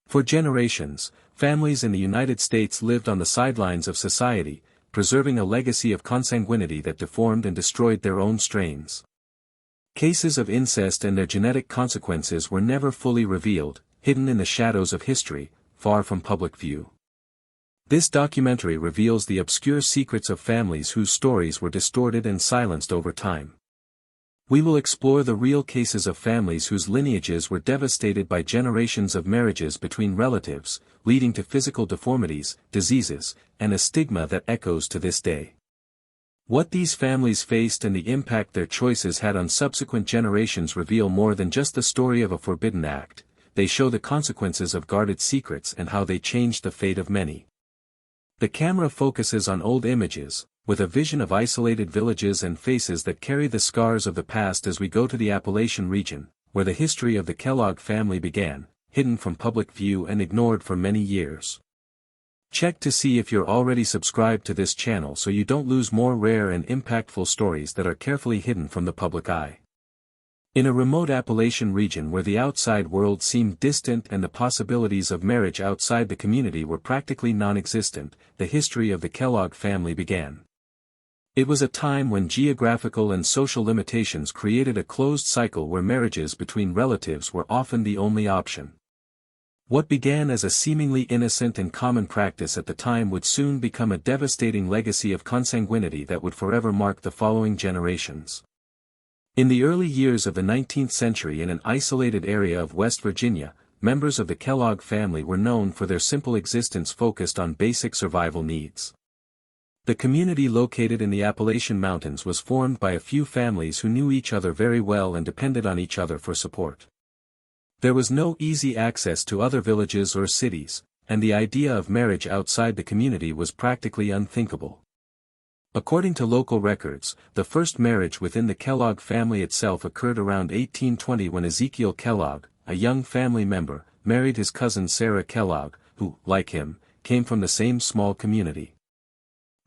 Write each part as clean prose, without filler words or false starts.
For generations, families in the United States lived on the sidelines of society, preserving a legacy of consanguinity that deformed and destroyed their own strains. Cases of incest and their genetic consequences were never fully revealed, hidden in the shadows of history, far from public view. This documentary reveals the obscure secrets of families whose stories were distorted and silenced over time. We will explore the real cases of families whose lineages were devastated by generations of marriages between relatives, leading to physical deformities, diseases, and a stigma that echoes to this day. What these families faced and the impact their choices had on subsequent generations reveal more than just the story of a forbidden act, they show the consequences of guarded secrets and how they changed the fate of many. The camera focuses on old images, with a vision of isolated villages and faces that carry the scars of the past as we go to the Appalachian region, where the history of the Kellogg family began, hidden from public view and ignored for many years. Check to see if you're already subscribed to this channel so you don't lose more rare and impactful stories that are carefully hidden from the public eye. In a remote Appalachian region where the outside world seemed distant and the possibilities of marriage outside the community were practically non-existent, the history of the Kellogg family began. It was a time when geographical and social limitations created a closed cycle where marriages between relatives were often the only option. What began as a seemingly innocent and common practice at the time would soon become a devastating legacy of consanguinity that would forever mark the following generations. In the early years of the 19th century in an isolated area of West Virginia, members of the Kellogg family were known for their simple existence focused on basic survival needs. The community located in the Appalachian Mountains was formed by a few families who knew each other very well and depended on each other for support. There was no easy access to other villages or cities, and the idea of marriage outside the community was practically unthinkable. According to local records, the first marriage within the Kellogg family itself occurred around 1820 when Ezekiel Kellogg, a young family member, married his cousin Sarah Kellogg, who, like him, came from the same small community.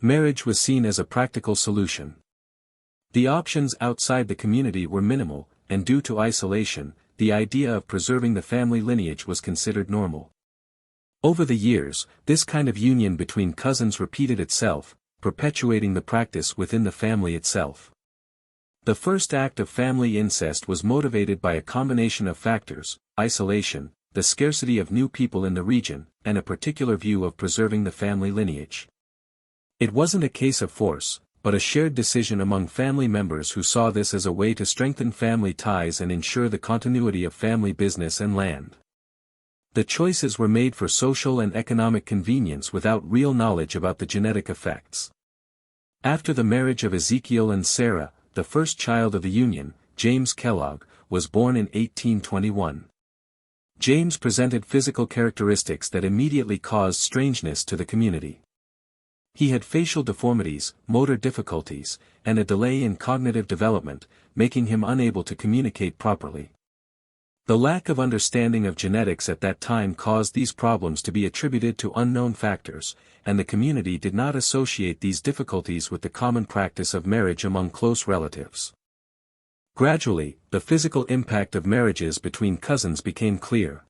Marriage was seen as a practical solution. The options outside the community were minimal, and due to isolation, the idea of preserving the family lineage was considered normal. Over the years, this kind of union between cousins repeated itself, perpetuating the practice within the family itself. The first act of family incest was motivated by a combination of factors: isolation, the scarcity of new people in the region, and a particular view of preserving the family lineage. It wasn't a case of force, but a shared decision among family members who saw this as a way to strengthen family ties and ensure the continuity of family business and land. The choices were made for social and economic convenience without real knowledge about the genetic effects. After the marriage of Ezekiel and Sarah, the first child of the union, James Kellogg, was born in 1821. James presented physical characteristics that immediately caused strangeness to the community. He had facial deformities, motor difficulties, and a delay in cognitive development, making him unable to communicate properly. The lack of understanding of genetics at that time caused these problems to be attributed to unknown factors, and the community did not associate these difficulties with the common practice of marriage among close relatives. Gradually, the physical impact of marriages between cousins became clear.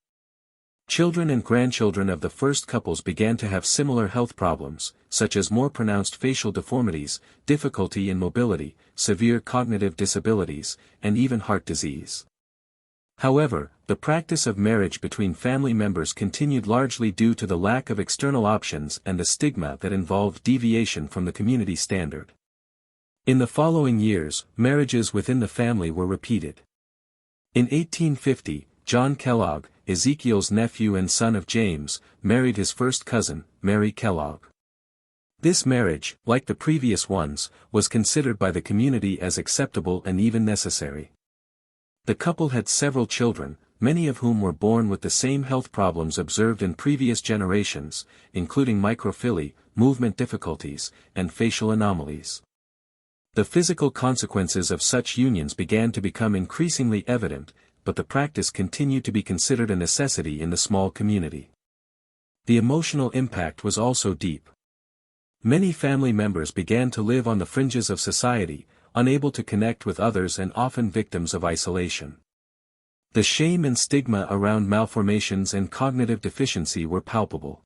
Children and grandchildren of the first couples began to have similar health problems, such as more pronounced facial deformities, difficulty in mobility, severe cognitive disabilities, and even heart disease. However, the practice of marriage between family members continued largely due to the lack of external options and the stigma that involved deviation from the community standard. In the following years, marriages within the family were repeated. In 1850, John Kellogg, Ezekiel's nephew and son of James, married his first cousin, Mary Kellogg. This marriage, like the previous ones, was considered by the community as acceptable and even necessary. The couple had several children, many of whom were born with the same health problems observed in previous generations, including microphyly, movement difficulties, and facial anomalies. The physical consequences of such unions began to become increasingly evident, but the practice continued to be considered a necessity in the small community. The emotional impact was also deep. Many family members began to live on the fringes of society, unable to connect with others and often victims of isolation. The shame and stigma around malformations and cognitive deficiency were palpable.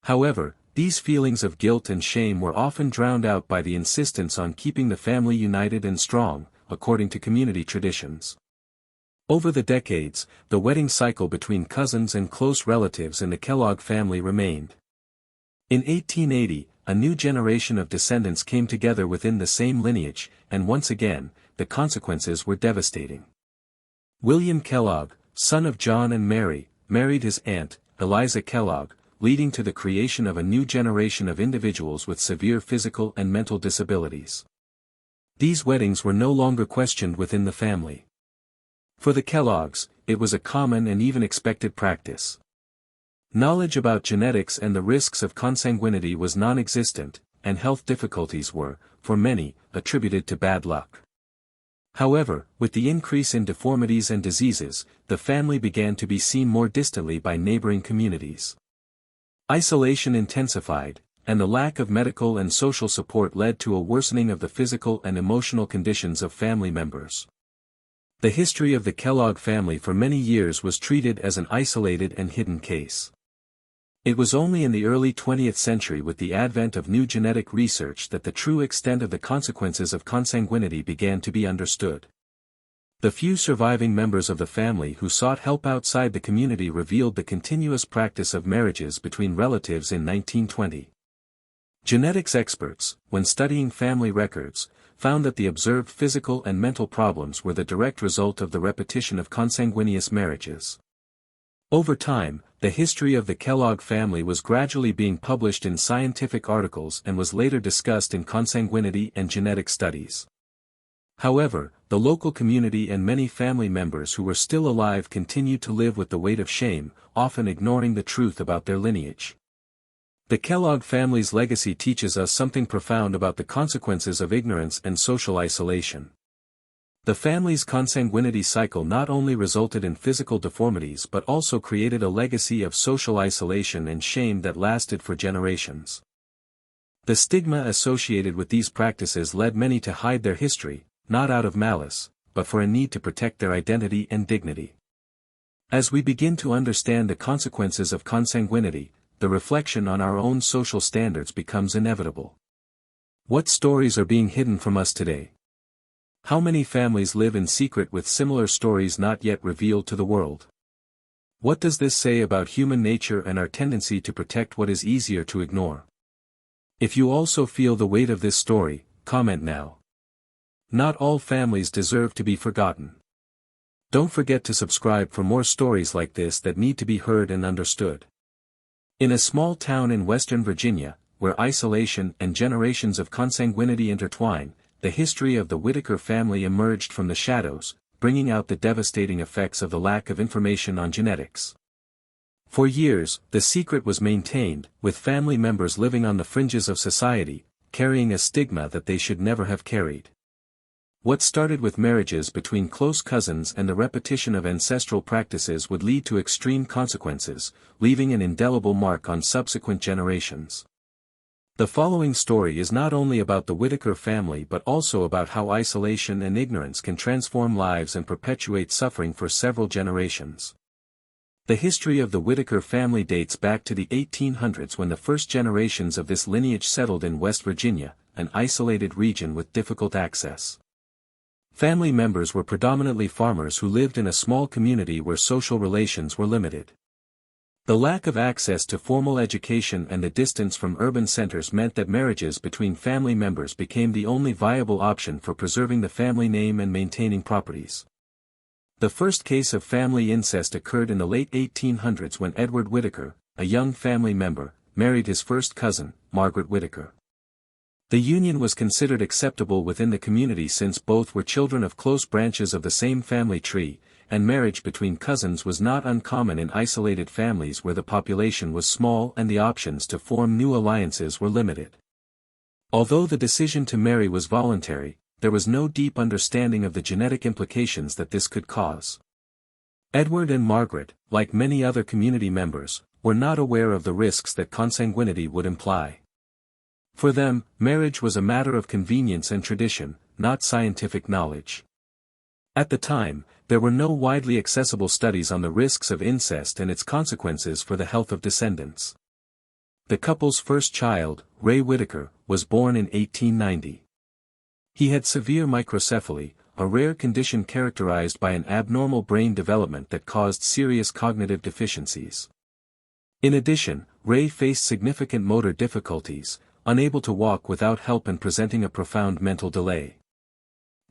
However, these feelings of guilt and shame were often drowned out by the insistence on keeping the family united and strong, according to community traditions. Over the decades, the wedding cycle between cousins and close relatives in the Kellogg family remained. In 1880, a new generation of descendants came together within the same lineage, and once again, the consequences were devastating. William Kellogg, son of John and Mary, married his aunt, Eliza Kellogg, leading to the creation of a new generation of individuals with severe physical and mental disabilities. These weddings were no longer questioned within the family. For the Kelloggs, it was a common and even expected practice. Knowledge about genetics and the risks of consanguinity was non-existent, and health difficulties were, for many, attributed to bad luck. However, with the increase in deformities and diseases, the family began to be seen more distantly by neighboring communities. Isolation intensified, and the lack of medical and social support led to a worsening of the physical and emotional conditions of family members. The history of the Kellogg family for many years was treated as an isolated and hidden case. It was only in the early 20th century with the advent of new genetic research that the true extent of the consequences of consanguinity began to be understood. The few surviving members of the family who sought help outside the community revealed the continuous practice of marriages between relatives in 1920. Genetics experts, when studying family records, found that the observed physical and mental problems were the direct result of the repetition of consanguineous marriages. Over time, the history of the Kellogg family was gradually being published in scientific articles and was later discussed in consanguinity and genetic studies. However, the local community and many family members who were still alive continued to live with the weight of shame, often ignoring the truth about their lineage. The Kellogg family's legacy teaches us something profound about the consequences of ignorance and social isolation. The family's consanguinity cycle not only resulted in physical deformities but also created a legacy of social isolation and shame that lasted for generations. The stigma associated with these practices led many to hide their history, not out of malice, but for a need to protect their identity and dignity. As we begin to understand the consequences of consanguinity, the reflection on our own social standards becomes inevitable. What stories are being hidden from us today? How many families live in secret with similar stories not yet revealed to the world? What does this say about human nature and our tendency to protect what is easier to ignore? If you also feel the weight of this story, comment now. Not all families deserve to be forgotten. Don't forget to subscribe for more stories like this that need to be heard and understood. In a small town in Western Virginia, where isolation and generations of consanguinity intertwine, the history of the Whitaker family emerged from the shadows, bringing out the devastating effects of the lack of information on genetics. For years, the secret was maintained, with family members living on the fringes of society, carrying a stigma that they should never have carried. What started with marriages between close cousins and the repetition of ancestral practices would lead to extreme consequences, leaving an indelible mark on subsequent generations. The following story is not only about the Whitaker family but also about how isolation and ignorance can transform lives and perpetuate suffering for several generations. The history of the Whitaker family dates back to the 1800s when the first generations of this lineage settled in West Virginia, an isolated region with difficult access. Family members were predominantly farmers who lived in a small community where social relations were limited. The lack of access to formal education and the distance from urban centers meant that marriages between family members became the only viable option for preserving the family name and maintaining properties. The first case of family incest occurred in the late 1800s when Edward Whitaker, a young family member, married his first cousin, Margaret Whitaker. The union was considered acceptable within the community since both were children of close branches of the same family tree, and marriage between cousins was not uncommon in isolated families where the population was small and the options to form new alliances were limited. Although the decision to marry was voluntary, there was no deep understanding of the genetic implications that this could cause. Edward and Margaret, like many other community members, were not aware of the risks that consanguinity would imply. For them, marriage was a matter of convenience and tradition, not scientific knowledge. At the time, there were no widely accessible studies on the risks of incest and its consequences for the health of descendants. The couple's first child, Ray Whitaker, was born in 1890. He had severe microcephaly, a rare condition characterized by an abnormal brain development that caused serious cognitive deficiencies. In addition, Ray faced significant motor difficulties, unable to walk without help and presenting a profound mental delay.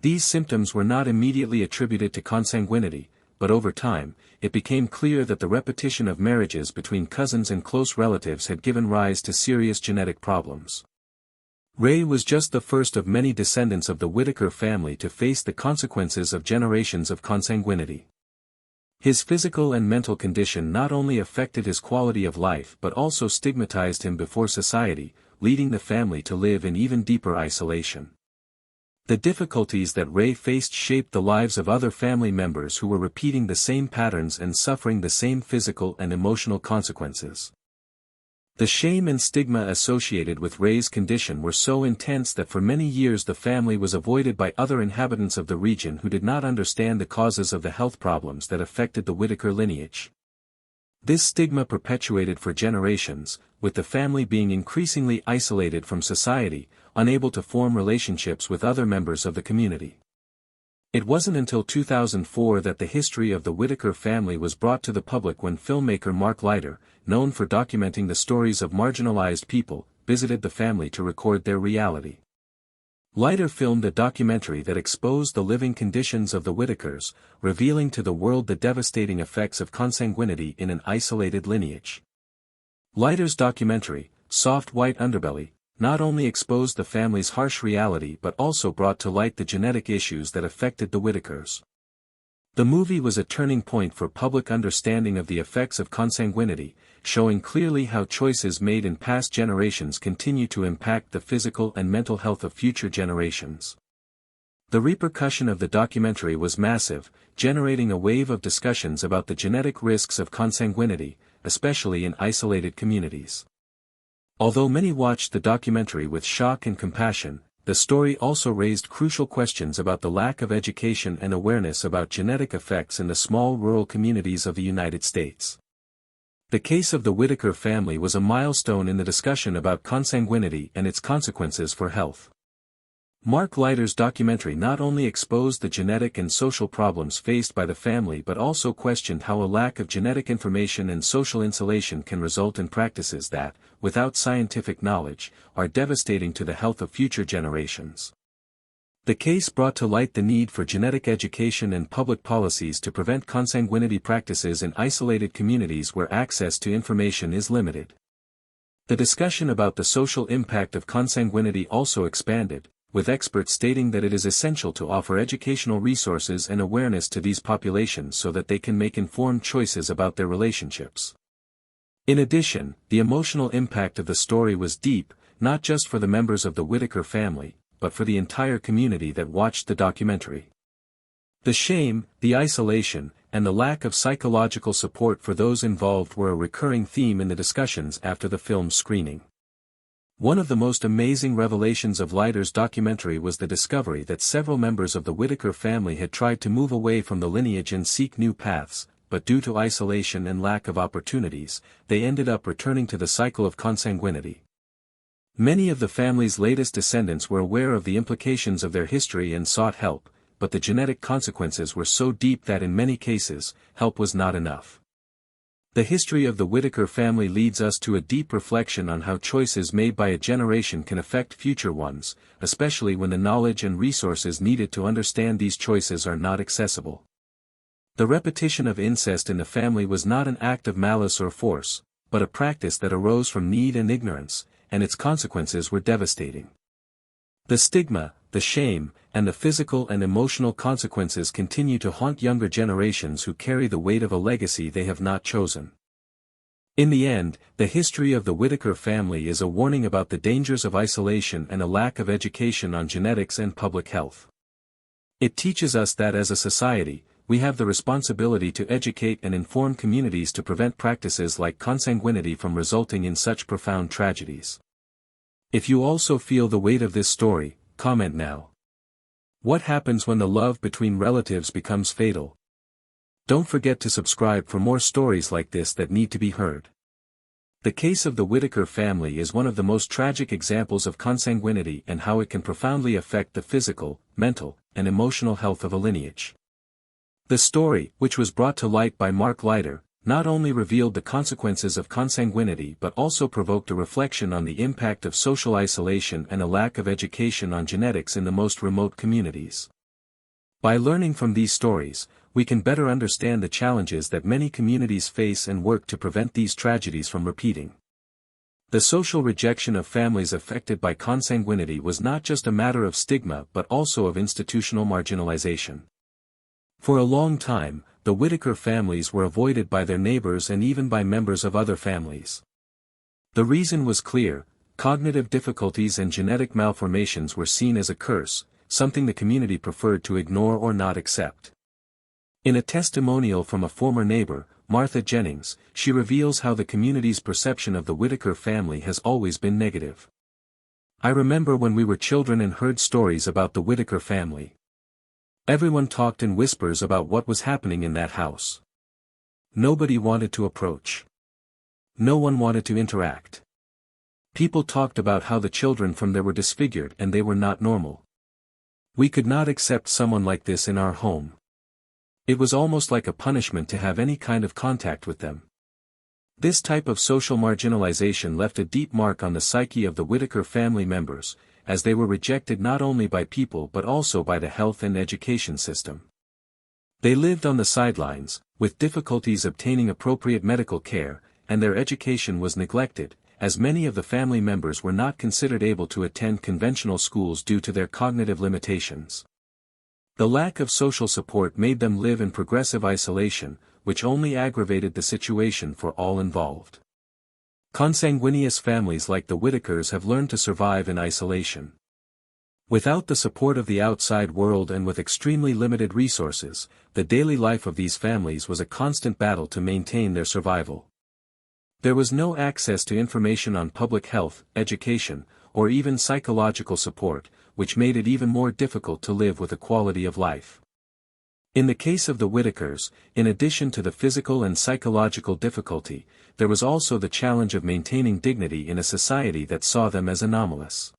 These symptoms were not immediately attributed to consanguinity, but over time, it became clear that the repetition of marriages between cousins and close relatives had given rise to serious genetic problems. Ray was just the first of many descendants of the Whitaker family to face the consequences of generations of consanguinity. His physical and mental condition not only affected his quality of life but also stigmatized him before society, leading the family to live in even deeper isolation. The difficulties that Ray faced shaped the lives of other family members who were repeating the same patterns and suffering the same physical and emotional consequences. The shame and stigma associated with Ray's condition were so intense that for many years the family was avoided by other inhabitants of the region who did not understand the causes of the health problems that affected the Whitaker lineage. This stigma perpetuated for generations, with the family being increasingly isolated from society, unable to form relationships with other members of the community. It wasn't until 2004 that the history of the Whitaker family was brought to the public when filmmaker Mark Leiter, known for documenting the stories of marginalized people, visited the family to record their reality. Leiter filmed a documentary that exposed the living conditions of the Whitakers, revealing to the world the devastating effects of consanguinity in an isolated lineage. Leiter's documentary, Soft White Underbelly, not only exposed the family's harsh reality but also brought to light the genetic issues that affected the Whitakers. The movie was a turning point for public understanding of the effects of consanguinity, showing clearly how choices made in past generations continue to impact the physical and mental health of future generations. The repercussion of the documentary was massive, generating a wave of discussions about the genetic risks of consanguinity, especially in isolated communities. Although many watched the documentary with shock and compassion, the story also raised crucial questions about the lack of education and awareness about genetic effects in the small rural communities of the United States. The case of the Whitaker family was a milestone in the discussion about consanguinity and its consequences for health. Mark Leiter's documentary not only exposed the genetic and social problems faced by the family but also questioned how a lack of genetic information and social insulation can result in practices that, without scientific knowledge, are devastating to the health of future generations. The case brought to light the need for genetic education and public policies to prevent consanguinity practices in isolated communities where access to information is limited. The discussion about the social impact of consanguinity also expanded, with experts stating that it is essential to offer educational resources and awareness to these populations so that they can make informed choices about their relationships. In addition, the emotional impact of the story was deep, not just for the members of the Whitaker family, but for the entire community that watched the documentary. The shame, the isolation, and the lack of psychological support for those involved were a recurring theme in the discussions after the film's screening. One of the most amazing revelations of Leiter's documentary was the discovery that several members of the Whitaker family had tried to move away from the lineage and seek new paths, but due to isolation and lack of opportunities, they ended up returning to the cycle of consanguinity. Many of the family's latest descendants were aware of the implications of their history and sought help, but the genetic consequences were so deep that in many cases, help was not enough. The history of the Whitaker family leads us to a deep reflection on how choices made by a generation can affect future ones, especially when the knowledge and resources needed to understand these choices are not accessible. The repetition of incest in the family was not an act of malice or force, but a practice that arose from need and ignorance, and its consequences were devastating. The stigma, the shame, and the physical and emotional consequences continue to haunt younger generations who carry the weight of a legacy they have not chosen. In the end, the history of the Whitaker family is a warning about the dangers of isolation and a lack of education on genetics and public health. It teaches us that as a society, we have the responsibility to educate and inform communities to prevent practices like consanguinity from resulting in such profound tragedies. If you also feel the weight of this story, comment now. What happens when the love between relatives becomes fatal? Don't forget to subscribe for more stories like this that need to be heard. The case of the Whitaker family is one of the most tragic examples of consanguinity and how it can profoundly affect the physical, mental, and emotional health of a lineage. The story, which was brought to light by Mark Leiter, not only revealed the consequences of consanguinity but also provoked a reflection on the impact of social isolation and a lack of education on genetics in the most remote communities. By learning from these stories, we can better understand the challenges that many communities face and work to prevent these tragedies from repeating. The social rejection of families affected by consanguinity was not just a matter of stigma but also of institutional marginalization. For a long time, the Whitaker families were avoided by their neighbors and even by members of other families. The reason was clear: cognitive difficulties and genetic malformations were seen as a curse, something the community preferred to ignore or not accept. In a testimonial from a former neighbor, Martha Jennings, she reveals how the community's perception of the Whitaker family has always been negative. "I remember when we were children and heard stories about the Whitaker family. Everyone talked in whispers about what was happening in that house. Nobody wanted to approach. No one wanted to interact. People talked about how the children from there were disfigured and they were not normal. We could not accept someone like this in our home. It was almost like a punishment to have any kind of contact with them." This type of social marginalization left a deep mark on the psyche of the Whitaker family members, as they were rejected not only by people but also by the health and education system. They lived on the sidelines, with difficulties obtaining appropriate medical care, and their education was neglected, as many of the family members were not considered able to attend conventional schools due to their cognitive limitations. The lack of social support made them live in progressive isolation, which only aggravated the situation for all involved. Consanguineous families like the Whitakers have learned to survive in isolation. Without the support of the outside world and with extremely limited resources, the daily life of these families was a constant battle to maintain their survival. There was no access to information on public health, education, or even psychological support, which made it even more difficult to live with a quality of life. In the case of the Whitakers, in addition to the physical and psychological difficulty, there was also the challenge of maintaining dignity in a society that saw them as anomalous.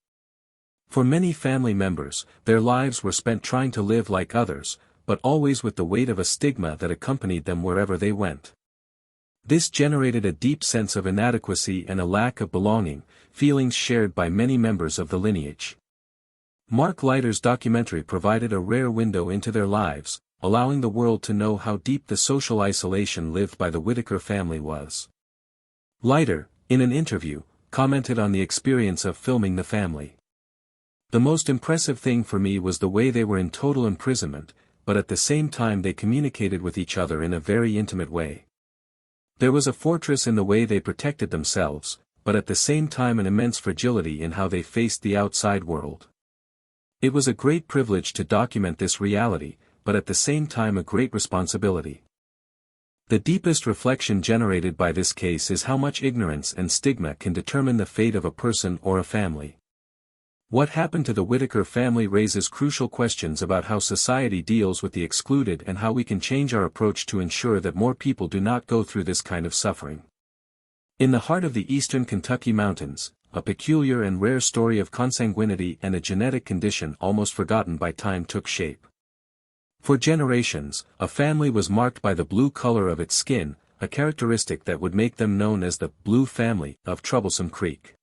For many family members, their lives were spent trying to live like others, but always with the weight of a stigma that accompanied them wherever they went. This generated a deep sense of inadequacy and a lack of belonging, feelings shared by many members of the lineage. Mark Leiter's documentary provided a rare window into their lives, allowing the world to know how deep the social isolation lived by the Whitaker family was. Leiter, in an interview, commented on the experience of filming the family. "The most impressive thing for me was the way they were in total imprisonment, but at the same time they communicated with each other in a very intimate way. There was a fortress in the way they protected themselves, but at the same time an immense fragility in how they faced the outside world. It was a great privilege to document this reality, but at the same time a great responsibility." The deepest reflection generated by this case is how much ignorance and stigma can determine the fate of a person or a family. What happened to the Whitaker family raises crucial questions about how society deals with the excluded and how we can change our approach to ensure that more people do not go through this kind of suffering. In the heart of the eastern Kentucky mountains, a peculiar and rare story of consanguinity and a genetic condition almost forgotten by time took shape. For generations, a family was marked by the blue color of its skin, a characteristic that would make them known as the Blue Family of Troublesome Creek.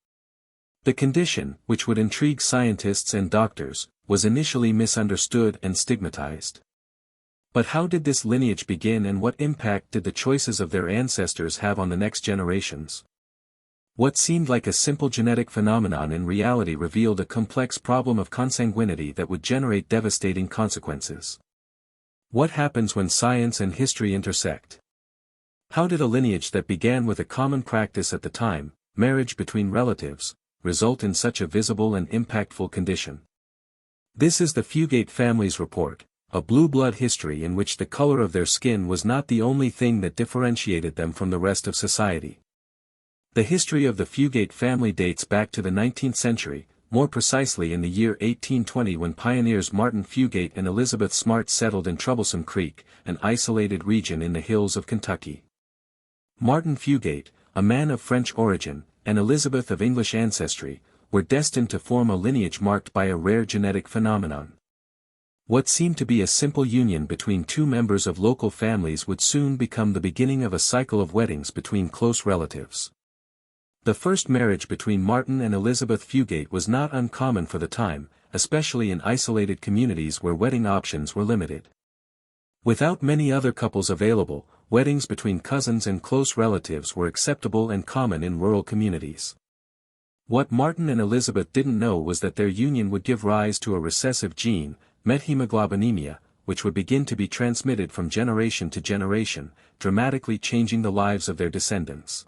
The condition, which would intrigue scientists and doctors, was initially misunderstood and stigmatized. But how did this lineage begin and what impact did the choices of their ancestors have on the next generations? What seemed like a simple genetic phenomenon in reality revealed a complex problem of consanguinity that would generate devastating consequences. What happens when science and history intersect? How did a lineage that began with a common practice at the time, marriage between relatives, result in such a visible and impactful condition? This is the Fugate family's report, a blue blood history in which the color of their skin was not the only thing that differentiated them from the rest of society. The history of the Fugate family dates back to the 19th century, more precisely in the year 1820 when pioneers Martin Fugate and Elizabeth Smart settled in Troublesome Creek, an isolated region in the hills of Kentucky. Martin Fugate, a man of French origin, and Elizabeth of English ancestry, were destined to form a lineage marked by a rare genetic phenomenon. What seemed to be a simple union between two members of local families would soon become the beginning of a cycle of weddings between close relatives. The first marriage between Martin and Elizabeth Fugate was not uncommon for the time, especially in isolated communities where wedding options were limited. Without many other couples available, weddings between cousins and close relatives were acceptable and common in rural communities. What Martin and Elizabeth didn't know was that their union would give rise to a recessive gene, methemoglobinemia, which would begin to be transmitted from generation to generation, dramatically changing the lives of their descendants.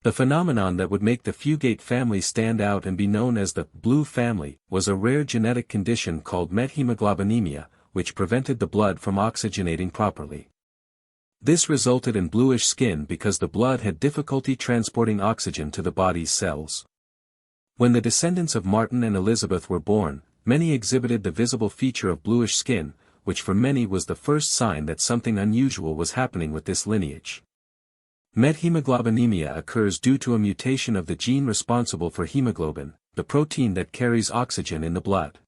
The phenomenon that would make the Fugate family stand out and be known as the Blue Family was a rare genetic condition called methemoglobinemia, which prevented the blood from oxygenating properly. This resulted in bluish skin because the blood had difficulty transporting oxygen to the body's cells. When the descendants of Martin and Elizabeth were born, many exhibited the visible feature of bluish skin, which for many was the first sign that something unusual was happening with this lineage. Methemoglobinemia occurs due to a mutation of the gene responsible for hemoglobin, the protein that carries oxygen in the blood.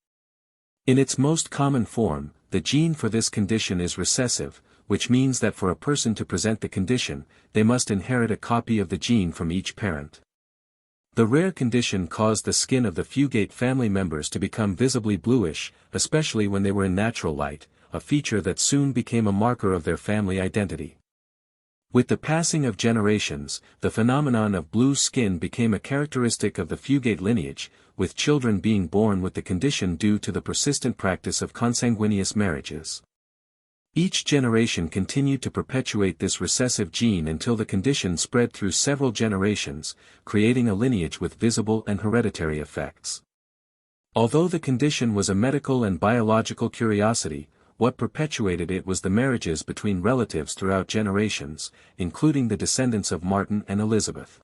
In its most common form, the gene for this condition is recessive, which means that for a person to present the condition, they must inherit a copy of the gene from each parent. The rare condition caused the skin of the Fugate family members to become visibly bluish, especially when they were in natural light, a feature that soon became a marker of their family identity. With the passing of generations, the phenomenon of blue skin became a characteristic of the Fugate lineage, with children being born with the condition due to the persistent practice of consanguineous marriages. Each generation continued to perpetuate this recessive gene until the condition spread through several generations, creating a lineage with visible and hereditary effects. Although the condition was a medical and biological curiosity, what perpetuated it was the marriages between relatives throughout generations, including the descendants of Martin and Elizabeth.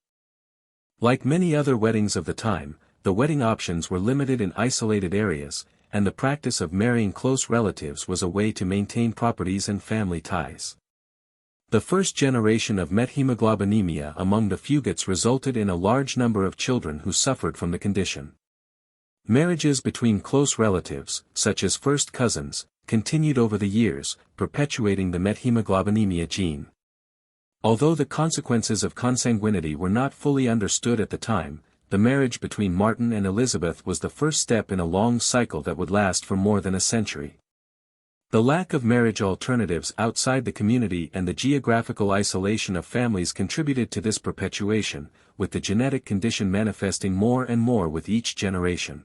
Like many other weddings of the time, the wedding options were limited in isolated areas, and the practice of marrying close relatives was a way to maintain properties and family ties. The first generation of methemoglobinemia among the Fugates resulted in a large number of children who suffered from the condition. Marriages between close relatives, such as first cousins, continued over the years, perpetuating the methemoglobinemia gene. Although the consequences of consanguinity were not fully understood at the time, the marriage between Martin and Elizabeth was the first step in a long cycle that would last for more than a century. The lack of marriage alternatives outside the community and the geographical isolation of families contributed to this perpetuation, with the genetic condition manifesting more and more with each generation.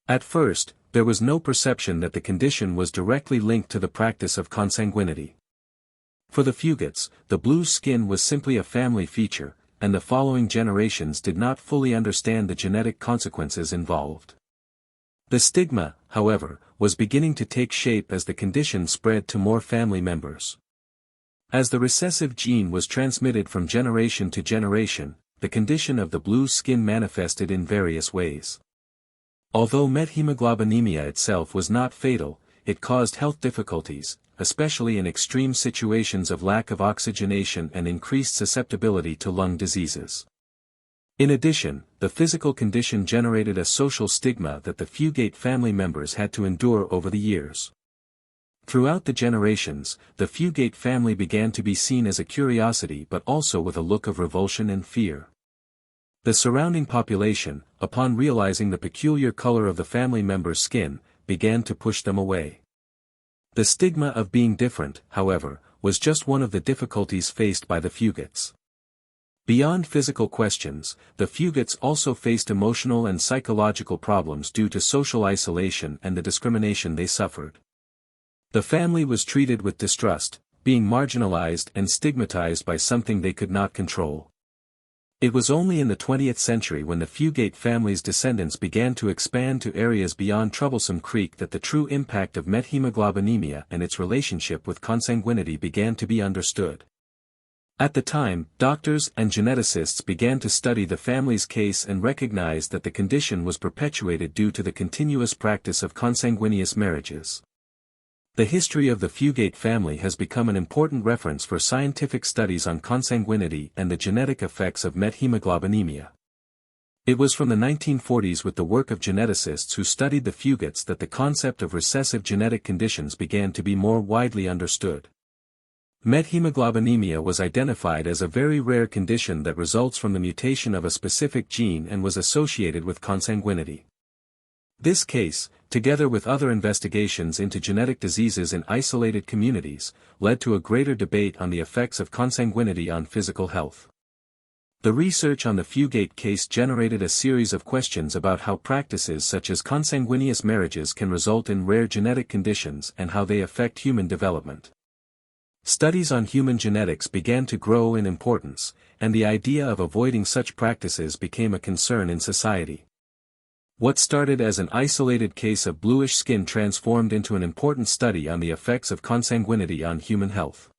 At first, there was no perception that the condition was directly linked to the practice of consanguinity. For the Fugates, the blue skin was simply a family feature, and the following generations did not fully understand the genetic consequences involved. The stigma, however, was beginning to take shape as the condition spread to more family members. As the recessive gene was transmitted from generation to generation, the condition of the blue skin manifested in various ways. Although methemoglobinemia itself was not fatal, it caused health difficulties, especially in extreme situations of lack of oxygenation and increased susceptibility to lung diseases. In addition, the physical condition generated a social stigma that the Fugate family members had to endure over the years. Throughout the generations, the Fugate family began to be seen as a curiosity but also with a look of revulsion and fear. The surrounding population, upon realizing the peculiar color of the family members' skin, began to push them away. The stigma of being different, however, was just one of the difficulties faced by the Fugates. Beyond physical questions, the Fugates also faced emotional and psychological problems due to social isolation and the discrimination they suffered. The family was treated with distrust, being marginalized and stigmatized by something they could not control. It was only in the 20th century when the Fugate family's descendants began to expand to areas beyond Troublesome Creek that the true impact of methemoglobinemia and its relationship with consanguinity began to be understood. At the time, doctors and geneticists began to study the family's case and recognized that the condition was perpetuated due to the continuous practice of consanguineous marriages. The history of the Fugate family has become an important reference for scientific studies on consanguinity and the genetic effects of methemoglobinemia. It was from the 1940s with the work of geneticists who studied the Fugates that the concept of recessive genetic conditions began to be more widely understood. Methemoglobinemia was identified as a very rare condition that results from the mutation of a specific gene and was associated with consanguinity. This case, together with other investigations into genetic diseases in isolated communities, led to a greater debate on the effects of consanguinity on physical health. The research on the Fugate case generated a series of questions about how practices such as consanguineous marriages can result in rare genetic conditions and how they affect human development. Studies on human genetics began to grow in importance, and the idea of avoiding such practices became a concern in society. What started as an isolated case of bluish skin transformed into an important study on the effects of consanguinity on human health.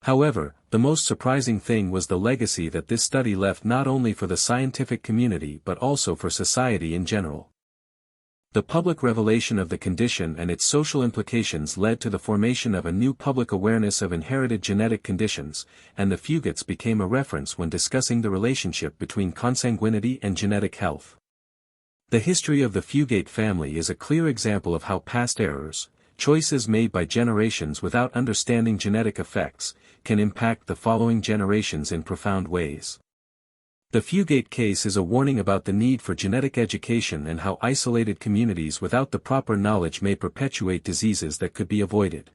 However, the most surprising thing was the legacy that this study left not only for the scientific community but also for society in general. The public revelation of the condition and its social implications led to the formation of a new public awareness of inherited genetic conditions, and the Fugates became a reference when discussing the relationship between consanguinity and genetic health. The history of the Fugate family is a clear example of how past errors, choices made by generations without understanding genetic effects, can impact the following generations in profound ways. The Fugate case is a warning about the need for genetic education and how isolated communities without the proper knowledge may perpetuate diseases that could be avoided.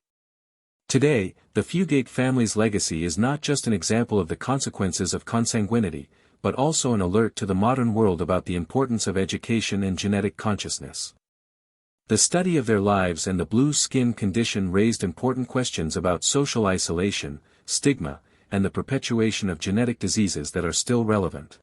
Today, the Fugate family's legacy is not just an example of the consequences of consanguinity, but also an alert to the modern world about the importance of education and genetic consciousness. The study of their lives and the blue skin condition raised important questions about social isolation, stigma, and the perpetuation of genetic diseases that are still relevant.